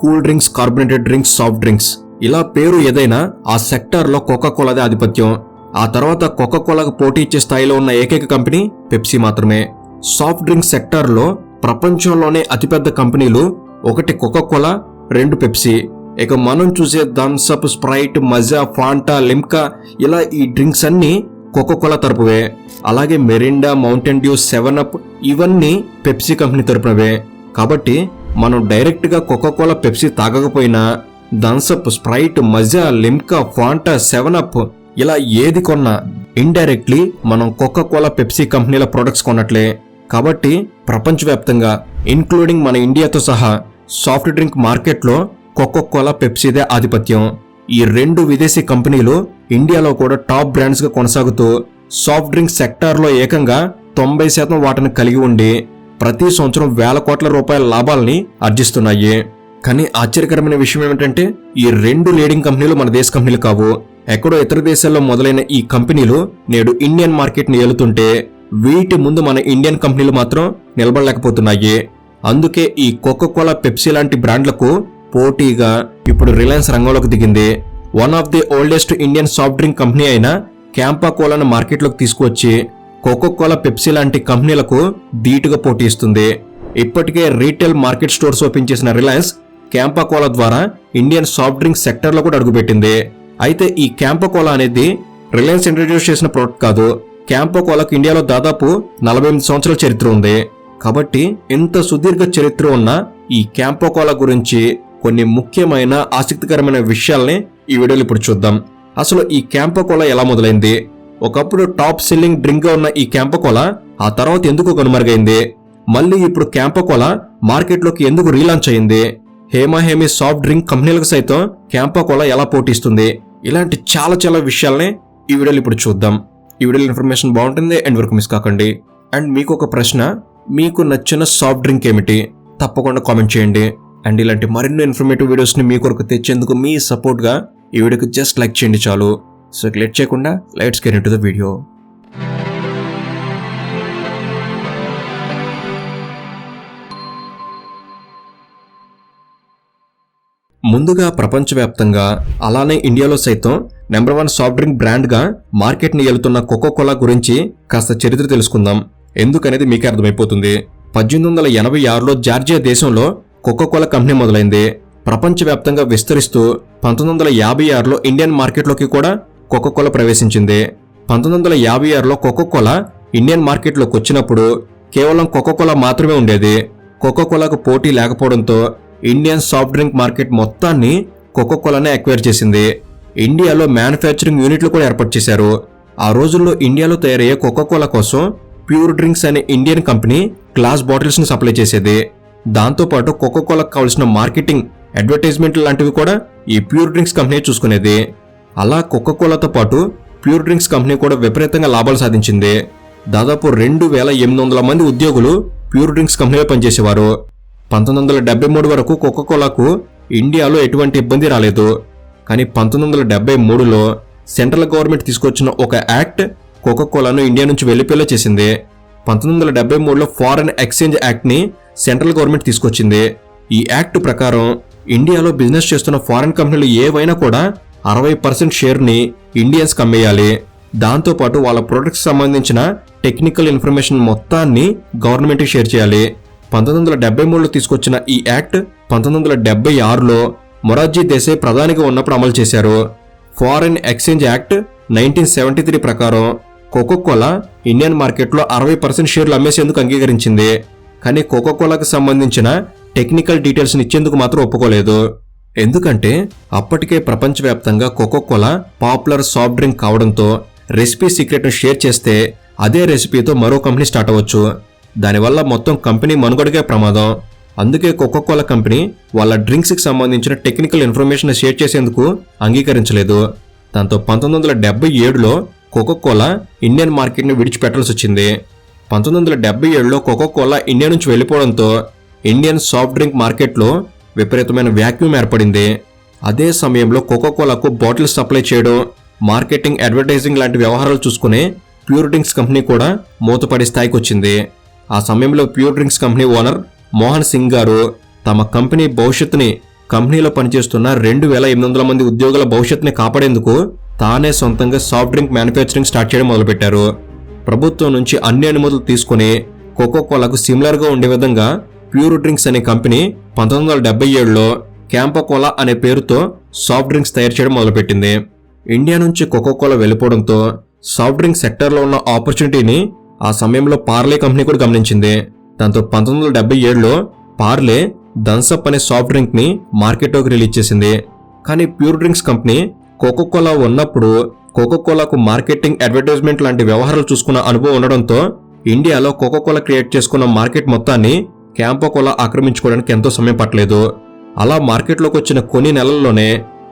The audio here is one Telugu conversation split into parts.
Cool drinks, carbonated drinks, soft drinks, ఇలా పేరు ఏదైనా ఆ సెక్టార్లో కోకాకోలాదే ఆధిపత్యం. ఆ తర్వాత కోకాకోలాకు పోటీ ఇచ్చే స్థాయిలో ఉన్న ఏకైక కంపెనీ పెప్సీ మాత్రమే. సాఫ్ట్ డ్రింక్స్ సెక్టార్లో ప్రపంచంలోనే అతిపెద్ద కంపెనీలు, ఒకటి కోకాకోలా, రెండు పెప్సీ. ఇక మనం చూసే థమ్స్ అప్, స్ప్రైట్, మజా, ఫాంటా, లిమ్కా, ఇలా ఈ డ్రింక్స్ అన్నీ కోకాకోలా తరపువే. అలాగే మెరిండా, మౌంటైన్ డ్యూ, 7-అప్ ఇవన్నీ పెప్సీ కంపెనీ తరపునవే. కాబట్టి మనం డైరెక్ట్గా కోకాకోలా, పెప్సీ తాగకపోయినా Thums Up, Sprite, Maaza, Limca, Fanta, 7-అప్ ఇలా ఏది కొన్నా ఇండైరెక్ట్లీ మనం కోకాకోలా, పెప్సీ కంపెనీల ప్రొడక్ట్స్ కొన్నట్లే. కాబట్టి ప్రపంచవ్యాప్తంగా ఇన్క్లూడింగ్ మన ఇండియాతో సహా సాఫ్ట్ డ్రింక్ మార్కెట్లో కోకాకోలా, పెప్సీదే ఆధిపత్యం. ఈ రెండు విదేశీ కంపెనీలు ఇండియాలో కూడా టాప్ బ్రాండ్స్ గా కొనసాగుతూ సాఫ్ట్ డ్రింక్ సెక్టార్లో ఏకంగా 90% వాటాను కలిగి ఉండి ప్రతి సంవత్సరం వేల కోట్ల రూపాయల లాభాలని ఆర్జిస్తున్నాయి. కానీ ఆశ్చర్యకరమైన విషయం ఏమిటంటే ఈ రెండు లీడింగ్ కంపెనీలు మన దేశ కంపెనీలు కావు. ఎక్కడో ఇతర దేశాల్లో మొదలైన ఈ కంపెనీలు నేడు ఇండియన్ మార్కెట్ ని ఏలుతుంటే వీటి ముందు మన ఇండియన్ కంపెనీలు మాత్రం నిలబడలేకపోతున్నాయి. అందుకే ఈ కోకాకోలా, పెప్సీ లాంటి బ్రాండ్లకు పోటీగా ఇప్పుడు రిలయన్స్ రంగంలోకి దిగింది. One of the oldest Indian soft drink company అయిన క్యాంపా కోలాను మార్కెట్లోకి తీసుకువచ్చి కోకాకోలా, పెప్సీ లాంటి కంపెనీలకు ధీటుగా పోటీ ఇస్తుంది. ఇప్పటికే రీటైల్ మార్కెట్ స్టోర్స్ ఓపెన్ చేసిన రిలయన్స్ క్యాంపా కోలా ద్వారా ఇండియన్ సాఫ్ట్ డ్రింక్ సెక్టర్ లో కూడా అడుగుపెట్టింది. అయితే ఈ క్యాంపా కోలా అనేది రిలయన్స్ ఇంట్రడ్యూస్ చేసిన ప్రోడక్ట్ కాదు. క్యాంపా కోలాకు ఇండియాలో దాదాపు 48 సంవత్సరాల చరిత్ర ఉంది. కాబట్టి ఇంత సుదీర్ఘ చరిత్ర ఉన్న ఈ క్యాంపా కోలా గురించి కొన్ని ముఖ్యమైన ఆసక్తికరమైన విషయాల్ని ఈ వీడియోలో ఇప్పుడు చూద్దాం. అసలు ఈ క్యాంపా కోలా ఎలా మొదలైంది, ఒకప్పుడు టాప్ సెల్లింగ్ డ్రింక్ గా ఉన్న ఈ క్యాంపా కోలా ఆ తర్వాత ఎందుకు కనుమరుగైంది, మళ్ళీ ఇప్పుడు క్యాంపా కోలా మార్కెట్లోకి ఎందుకు రీలాంచ్ అయింది, హేమీ సాఫ్ట్ డ్రింక్ కంపెనీలకు సైతం క్యాంపా కోలా ఎలా పోటీస్తుంది, ఇలాంటి చాలా విషయాల్ని ఈ వీడియోలో ఇప్పుడు చూద్దాం. ఈ వీడియోలో ఇన్ఫర్మేషన్ బాగుంటుంది, ఎండ్ వరకు మిస్ కాకండి. అండ్ మీకు ఒక ప్రశ్న, మీకు నచ్చిన సాఫ్ట్ డ్రింక్ ఏమిటి తప్పకుండా కామెంట్ చేయండి. అండ్ ఇలాంటి మరిన్ని ఇన్ఫర్మేటివ్ వీడియోస్ ని మీ కొరకు తెచ్చేందుకు మీ సపోర్ట్ గా ఈ వీడియోకి జస్ట్ లైక్ చేయండి చాలు. సో లేట్ చేయకుండా let's get into the video. ముందుగా ప్రపంచవ్యాప్తంగా అలానే ఇండియాలో సైతం నెంబర్ 1 సాఫ్ట్ డ్రింక్ బ్రాండ్ గా మార్కెట్ ని ఏలుతున్న కోకాకోలా గురించి కాస్త చరిత్ర తెలుసుకుందాం. ఎందుకనేది మీకే అర్థమైపోతుంది. 1886లో జార్జియా దేశంలో కోకాకోలా కంపెనీ మొదలైంది. ప్రపంచవ్యాప్తంగా విస్తరిస్తూ 1956లో ఇండియన్ మార్కెట్లోకి కూడా కోకాకోలా ప్రవేశించింది. 1956లో కోకాకోలా ఇండియన్ మార్కెట్లోకి వచ్చినప్పుడు కేవలం కోకాకోలా మాత్రమే ఉండేది. కోకాకోలాకు పోటీ లేకపోవడంతో ఇండియన్ సాఫ్ట్ డ్రింక్ మార్కెట్ మొత్తాన్ని కోకాకోలానే అక్వైర్ చేసింది. ఇండియాలో మ్యానుఫ్యాక్చరింగ్ యూనిట్లు కూడా ఏర్పాటు చేశారు. ఆ రోజుల్లో ఇండియాలో తయారయ్యే కోకాకోలా కోసం ప్యూర్ డ్రింక్స్ అనే ఇండియన్ కంపెనీ గ్లాస్ బాటిల్స్ ని సప్లై చేసేది. దాంతోపాటు కోకాకోలాకు కావాల్సిన మార్కెటింగ్, అడ్వర్టైజ్మెంట్ లాంటివి కూడా ఈ ప్యూర్ డ్రింక్స్ కంపెనీ చూసుకునేది. అలా కోకాకోలాతో పాటు ప్యూర్ డ్రింక్స్ కంపెనీ కూడా విపరీతంగా లాభాలు సాధించింది. దాదాపు 2800 మంది ఉద్యోగులు ప్యూర్ డ్రింక్స్ కంపెనీలో పనిచేసేవారు. 1973 వరకు కోకాకోలాకు ఇండియాలో ఎటువంటి ఇబ్బంది రాలేదు. కానీ 1973లో సెంట్రల్ గవర్నమెంట్ తీసుకొచ్చిన ఒక యాక్ట్ కోకాకోలాను ఇండియా నుంచి వెళ్లిపోయేలా చేసింది. 1973లో ఫారెన్ ఎక్స్చేంజ్ యాక్ట్ ని సెంట్రల్ గవర్నమెంట్ తీసుకొచ్చింది. ఈ యాక్ట్ ప్రకారం ఇండియాలో బిజినెస్ చేస్తున్న ఫారెన్ కంపెనీలు ఏవైనా కూడా 60% షేర్ ని ఇండియన్స్ అమ్మేయాలి. దాంతోపాటు వాళ్ళ ప్రొడక్ట్స్ సంబంధించిన టెక్నికల్ ఇన్ఫర్మేషన్ మొత్తాన్ని గవర్నమెంట్కి షేర్ చేయాలి. 1973లో తీసుకొచ్చిన ఈ యాక్ట్ 1976లో మొరార్జీ దేశాయ్ ప్రధానిగా ఉన్నప్పుడు అమలు చేశారు. ఫారెన్ ఎక్స్చేంజ్ యాక్ట్ 1973 ప్రకారం కోకాకోలా ఇండియన్ మార్కెట్లో 60% షేర్లు అమ్మేసేందుకు అంగీకరించింది. కానీ కోకాకోలాకు సంబంధించిన టెక్నికల్ డీటెయిల్స్ ఇచ్చేందుకు మాత్రం ఒప్పుకోలేదు. ఎందుకంటే అప్పటికే ప్రపంచవ్యాప్తంగా కోకాకోలా పాపులర్ సాఫ్ట్ డ్రింక్ కావడంతో రెసిపీ సీక్రెట్ ను షేర్ చేస్తే అదే రెసిపీతో మరో కంపెనీ స్టార్ట్ అవ్వచ్చు. దానివల్ల మొత్తం కంపెనీ మనుగడకే ప్రమాదం. అందుకే కోకాకోలా కంపెనీ వాళ్ళ డ్రింక్స్ కి సంబంధించిన టెక్నికల్ ఇన్ఫర్మేషన్ షేర్ చేసేందుకు అంగీకరించలేదు. దాంతో 1977లో కోకాకోలా ఇండియన్ మార్కెట్ ని విడిచిపెట్టాల్సి వచ్చింది. 1977లో కోకాకోలా ఇండియా నుంచి వెళ్లిపోవడంతో ఇండియన్ సాఫ్ట్ డ్రింక్ మార్కెట్లో విపరీతమైన వ్యాక్యూమ్ ఏర్పడింది. అదే సమయంలో కోకాకోలాకు బాటిల్స్ సప్లై చేయడం, మార్కెటింగ్, అడ్వర్టైజింగ్ లాంటి వ్యవహారాలు చూసుకునే ప్యూర్ డ్రింక్స్ కంపెనీ కూడా మూతపడే స్థాయికి వచ్చింది. ఆ సమయంలో pure drinks company owner Mohan Singh గారు తమ కంపెనీ భవిష్యత్తుని కంపెనీలో పనిచేస్తున్న 2800 మంది ఉద్యోగుల భవిష్యత్తుని కాపాడేందుకు తానే సొంతంగా సాఫ్ట్ డ్రింక్ మ్యానుఫ్యాక్చరింగ్ స్టార్ట్ చేయడం మొదలుపెట్టారు. ప్రభుత్వం నుంచి అన్ని అనుమతులు తీసుకుని కోకోకోలాకు సిమిలర్గా ఉండే విధంగా ప్యూర్ డ్రింక్స్ అనే కంపెనీ 1977లో క్యాంపకోలా అనే పేరుతో సాఫ్ట్ డ్రింక్స్ తయారు చేయడం మొదలుపెట్టింది. ఇండియా నుంచి కోకోకోలా వెళ్ళిపోవడంతో సాఫ్ట్ డ్రింక్ సెక్టర్లో ఉన్న ఆపర్చునిటీని ఆ సమయంలో పార్లే కంపెనీ కూడా గమనించింది. దాంతో 1977లో పార్లే థమ్సప్ అనే సాఫ్ట్ డ్రింక్ ని మార్కెట్లోకి రిలీజ్ చేసింది. కానీ ప్యూర్ డ్రింక్స్ కంపెనీ కోకోకోలా ఉన్నప్పుడు కోకోకోలాకు మార్కెటింగ్, అడ్వర్టైజ్మెంట్ లాంటి వ్యవహారాలు చూసుకున్న అనుభవం ఉండడంతో ఇండియాలో కోకోకోలా క్రియేట్ చేసుకున్న మార్కెట్ మొత్తాన్ని క్యాంపకోలా ఆక్రమించుకోవడానికి ఎంతో సమయం పట్టలేదు. అలా మార్కెట్లోకి వచ్చిన కొన్ని నెలల్లోనే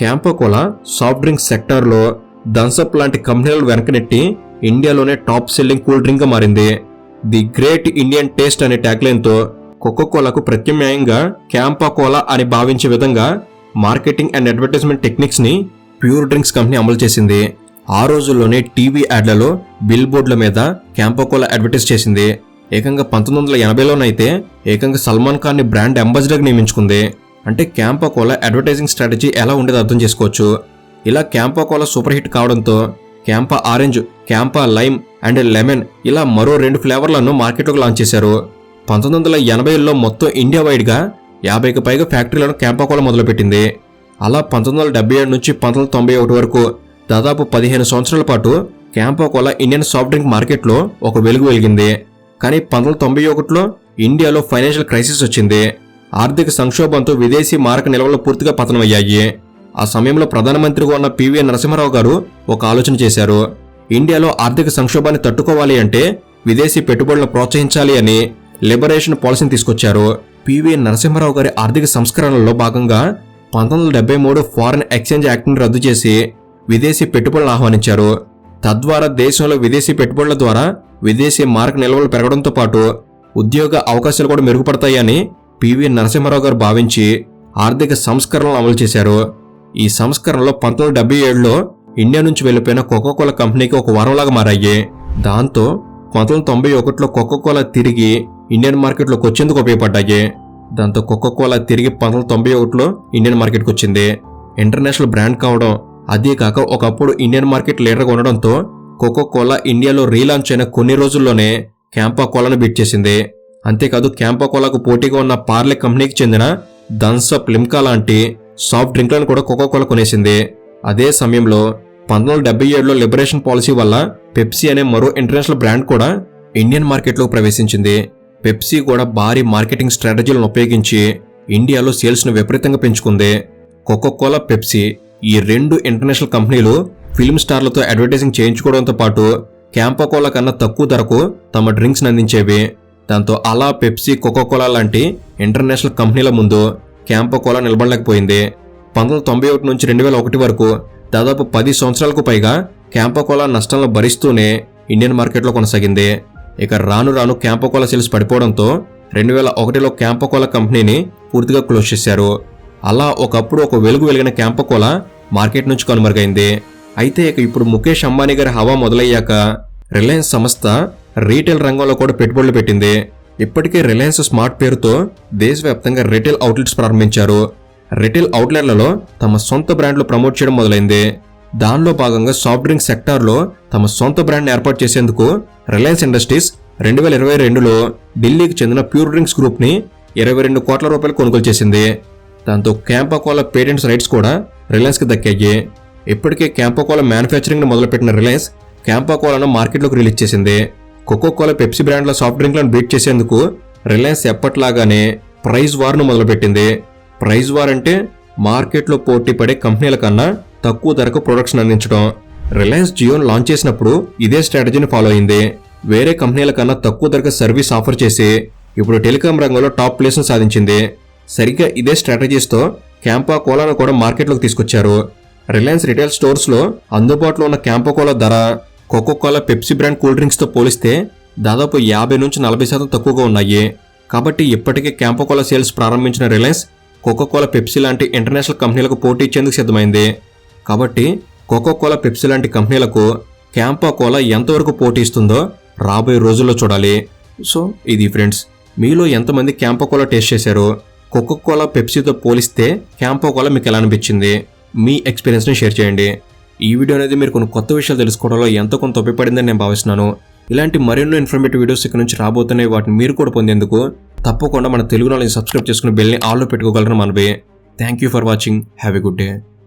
క్యాంపకోలా సాఫ్ట్ డ్రింక్స్ సెక్టార్లో థమ్సప్ లాంటి కంపెనీలను వెనకనెట్టి ఇండియాలోనే టాప్ సెల్లింగ్ కూల్ డ్రింక్ గా మారింది. ది గ్రేట్ ఇండియన్ టేస్ట్ అనే ట్యాగ్లైన్తో కోకోకోలాకు ప్రత్యామ్నాయంగా క్యాంపకోలా అని భావించే విధంగా మార్కెటింగ్ అండ్ అడ్వర్టైజ్మెంట్ టెక్నిక్స్ ని ప్యూర్ డ్రింక్స్ కంపెనీ అమలు చేసింది. ఆ రోజుల్లోనే టీవీ యాడ్లలో, బిల్ బోర్డుల మీద క్యాంపకోలా అడ్వర్టైజ్ చేసింది. ఏకంగా 1980లోనైతే ఏకంగా సల్మాన్ ఖాన్ ని బ్రాండ్ అంబాసిడర్ నియమించుకుంది. అంటే క్యాంపకోలా అడ్వర్టైజింగ్ స్ట్రాటజీ ఎలా ఉండేదో అర్థం చేసుకోవచ్చు. ఇలా క్యాంపకోలా సూపర్ హిట్ కావడంతో CAMPA orange, CAMPA lime and lemon ఇలా మరో 2 ఫ్లేవర్లను మార్కెట్లోకి లాంచ్ చేశారు. 1980లో మొత్తం ఇండియా వైడ్గా 50కి పైగా ఫ్యాక్టరీలను క్యాంపకోలా మొదలుపెట్టింది. అలా 1977 నుంచి 1991 వరకు దాదాపు 15 సంవత్సరాల పాటు క్యాంపకోలా ఇండియన్ సాఫ్ట్ డ్రింక్ మార్కెట్లో ఒక వెలుగు వెలిగింది. కానీ 1991లో ఇండియాలో ఫైనాన్షియల్ క్రైసిస్ వచ్చింది. ఆర్థిక సంక్షోభంతో విదేశీ మారక నిల్వలు పూర్తిగా పతనమయ్యాయి. ఆ సమయంలో ప్రధానమంత్రిగా ఉన్న పివి నరసింహారావు గారు ఒక ఆలోచన చేశారు. ఇండియాలో ఆర్థిక సంక్షోభాన్ని తట్టుకోవాలి అంటే విదేశీ పెట్టుబడులను ప్రోత్సహించాలి అని లిబరేషన్ పాలసీని తీసుకొచ్చారు. పివి నరసింహారావు గారి ఆర్థిక సంస్కరణలో భాగంగా 1973 ఫారిన్ ఎక్స్చేంజ్ యాక్ట్ని రద్దు చేసి విదేశీ పెట్టుబడులను ఆహ్వానించారు. తద్వారా దేశంలో విదేశీ పెట్టుబడుల ద్వారా విదేశీ మారక నిల్వలు పెరగడంతో పాటు ఉద్యోగ అవకాశాలు కూడా మెరుగుపడతాయని పివి నరసింహారావు గారు భావించి ఆర్థిక సంస్కరణలు అమలు చేశారు. ఈ సంస్కరణలో 1977లో ఇండియా నుంచి వెళ్లిపోయిన కోకోకోలా కంపెనీకి ఒక వరంలాగా మారాయి. దాంతో 1991లో కోకోకోలా తిరిగి ఇండియన్ మార్కెట్లోకి వచ్చేందుకు ఉపయోగపడ్డాయి. దాంతో కోకోకోలా తిరిగి 1991లో ఇండియన్ మార్కెట్కి వచ్చింది. ఇంటర్నేషనల్ బ్రాండ్ కావడం, అదే కాక ఒకప్పుడు ఇండియన్ మార్కెట్ లీడర్గా ఉండడంతో కోకోకోలా ఇండియాలో రీలాంచ్ అయిన కొన్ని రోజుల్లోనే క్యాంపకోలాను బీట్ చేసింది. అంతేకాదు క్యాంపకోలాకు పోటీగా ఉన్న పార్లే కంపెనీకి చెందిన థమ్సప్, లిమ్కా లాంటి సాఫ్ట్ డ్రింక్లను కూడా కోకోకోలా కొనేసింది. అదే సమయంలో 1977లో లిబరేషన్ పాలసీ వల్ల పెప్సీ అనే మరో ఇంటర్నేషనల్ బ్రాండ్ కూడా ఇండియన్ మార్కెట్లోకి ప్రవేశించింది. పెప్సీ కూడా భారీ మార్కెటింగ్ స్ట్రాటజీలను ఉపయోగించి ఇండియాలో సేల్స్ను విపరీతంగా పెంచుకుంది. కోకోకోలా, పెప్సీ ఈ 2 ఇంటర్నేషనల్ కంపెనీలు ఫిల్మ్ స్టార్లతో అడ్వర్టైజింగ్ చేయించుకోవడంతో పాటు క్యాంపకోలా కన్నా తక్కువ ధరకు తమ డ్రింక్స్ని అందించేవి. దాంతో అలా పెప్సీ, కోకోకోలా లాంటి ఇంటర్నేషనల్ కంపెనీల ముందు క్యాంపకోలా నిలబడలేకపోయింది. 1991 నుంచి 2001 వరకు దాదాపు 10 సంవత్సరాలకు పైగా క్యాంపకోలా నష్టాలను భరిస్తూనే ఇండియన్ మార్కెట్లో కొనసాగింది. ఇక రాను రాను క్యాంపకోలా సేల్స్ పడిపోవడంతో 2001లో క్యాంపకోలా కంపెనీని పూర్తిగా క్లోజ్ చేశారు. అలా ఒకప్పుడు ఒక వెలుగు వెలిగిన క్యాంపకోలా మార్కెట్ నుంచి కనుమరుగైంది. అయితే ఇక ఇప్పుడు ముఖేష్ అంబానీ గారి హవా మొదలయ్యాక రిలయన్స్ సంస్థ రీటైల్ రంగంలో కూడా పెట్టుబడులు పెట్టింది. ఇప్పటికే రిలయన్స్ స్మార్ట్ పేరుతో దేశవ్యాప్తంగా రిటైల్ అవుట్లెట్స్ ప్రారంభించారు. రిటైల్ అవుట్లెట్లలో తమ సొంత బ్రాండ్లు ప్రమోట్ చేయడం మొదలైంది. దానిలో భాగంగా సాఫ్ట్ డ్రింక్ సెక్టార్లో తమ సొంత బ్రాండ్ని ఏర్పాటు చేసేందుకు రిలయన్స్ ఇండస్ట్రీస్ 2022లో ఢిల్లీకి చెందిన ప్యూర్ డ్రింక్స్ గ్రూప్ని 22 కోట్ల రూపాయలు కొనుగోలు చేసింది. దాంతో క్యాంపకోలా పేటెంట్స్ రైట్స్ కూడా రిలయన్స్కి దక్కాయి. ఇప్పటికే క్యాంపకోలా మ్యానుఫ్యాక్చరింగ్ని మొదలుపెట్టిన రిలయన్స్ క్యాంపకోలాను మార్కెట్లోకి రిలీజ్ చేసింది. కోకోకోలా, పెప్సీ బ్రాండ్ల సాఫ్ట్ డ్రింక్లను బీట్ చేసేందుకు రిలయన్స్ ఎప్పట్లాగానే ప్రైజ్ వార్ను మొదలుపెట్టింది. ప్రైజ్ వార్ అంటే మార్కెట్లో పోటీ పడే కంపెనీల కన్నా తక్కువ ధరకు ప్రొడక్ట్స్ అందించడం. రిలయన్స్ జియోను లాంచ్ చేసినప్పుడు ఇదే స్ట్రాటజీని ఫాలో అయింది. వేరే కంపెనీల కన్నా తక్కువ ధరకు సర్వీస్ ఆఫర్ చేసి ఇప్పుడు టెలికాం రంగంలో టాప్ ప్లేస్ను సాధించింది. సరిగ్గా ఇదే స్ట్రాటజీస్తో క్యాంపకోలాను కూడా మార్కెట్లోకి తీసుకొచ్చారు. రిలయన్స్ రిటైల్ స్టోర్స్లో అందుబాటులో ఉన్న క్యాంపకోలా ధర కోకోకోలా, పెప్సీ బ్రాండ్ కూల్ డ్రింక్స్తో పోలిస్తే దాదాపు 50 నుంచి 40% తక్కువగా ఉన్నాయి. కాబట్టి ఇప్పటికే క్యాంపకోలా సేల్స్ ప్రారంభించిన రిలయన్స్ కోకోకోలా, పెప్సీ లాంటి ఇంటర్నేషనల్ కంపెనీలకు పోటీ ఇచ్చేందుకు సిద్ధమైంది. కాబట్టి కోకోకోలా, పెప్సీ లాంటి కంపెనీలకు క్యాంపకోలా ఎంతవరకు పోటీ ఇస్తుందో రాబోయే రోజుల్లో చూడాలి. సో ఇది ఫ్రెండ్స్, మీలో ఎంతమంది క్యాంపకోలా టేస్ట్ చేశారో కోకోకోలా పెప్సీతో పోలిస్తే క్యాంపో కోలా మీకు ఎలా అనిపించింది? మీ ఎక్స్పీరియన్స్ని షేర్ చేయండి. ఈ వీడియో అనేది మీరు కొన్ని కొత్త విషయాలు తెలుసుకోవడంలో ఎంతో కొంత ఉపయోగపడిందని నేను భావిస్తున్నాను. ఇలాంటి మరెన్నో ఇన్ఫర్మేటివ్ వీడియోస్ ఇక్కడ నుంచి రాబోతున్నాయి. వాటిని మీరు కూడా పొందేందుకు తప్పకుండా మన తెలుగు నాలెడ్జ్ సబ్స్క్రైబ్ చేసుకుని బెల్ని ఆల్లో పెట్టుకోగలరని మనవి. Thank you for watching. Have a good day.